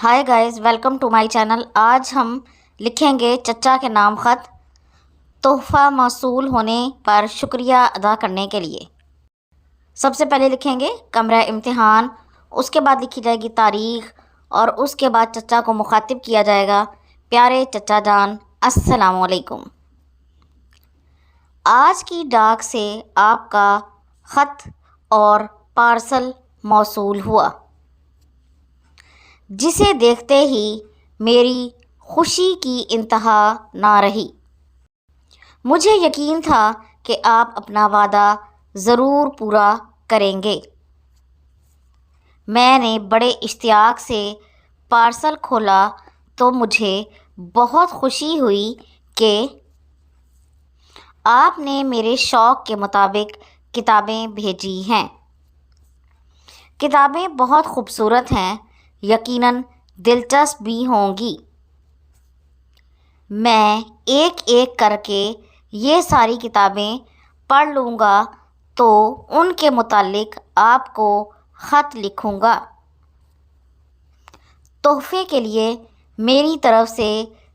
Hi guys, welcome to my channel. आज हम लिखेंगे चचा के नाम ख़त तोहफ़ा मौसूल होने पर शुक्रिया अदा करने के लिए। सबसे पहले लिखेंगे कमरा इम्तिहान, उसके बाद लिखी जाएगी तारीख़ और उसके बाद चचा को मुखातिब किया जाएगा, प्यारे चचा जान अस्सलामु अलैकुम। आज की डाक से आपका ख़त और पार्सल मौसूल हुआ, जिसे देखते ही मेरी खुशी की इंतहा ना रही। मुझे यकीन था कि आप अपना वादा ज़रूर पूरा करेंगे। मैंने बड़े इश्तियाक से पार्सल खोला तो मुझे बहुत खुशी हुई कि आपने मेरे शौक़ के मुताबिक किताबें भेजी हैं। किताबें बहुत खूबसूरत हैं, यकीनन दिलचस्प भी होंगी। मैं एक एक करके ये सारी किताबें पढ़ लूँगा तो उनके मुतालिक आपको ख़त लिखूँगा। तोहफ़े के लिए मेरी तरफ़ से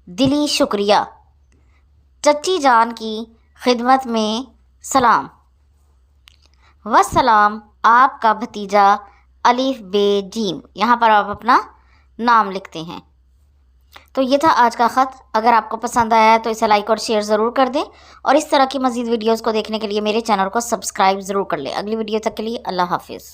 दिली शुक्रिया। चची जान की खिदमत में सलाम। वस्सलाम, आपका भतीजा अलिफ बे जीम। यहाँ पर आप अपना नाम लिखते हैं। तो ये था आज का ख़त। अगर आपको पसंद आया है तो इसे लाइक और शेयर ज़रूर कर दें और इस तरह की मज़ीद वीडियोज़ को देखने के लिए मेरे चैनल को सब्सक्राइब ज़रूर कर लें। अगली वीडियो तक के लिए अल्लाह हाफिज़।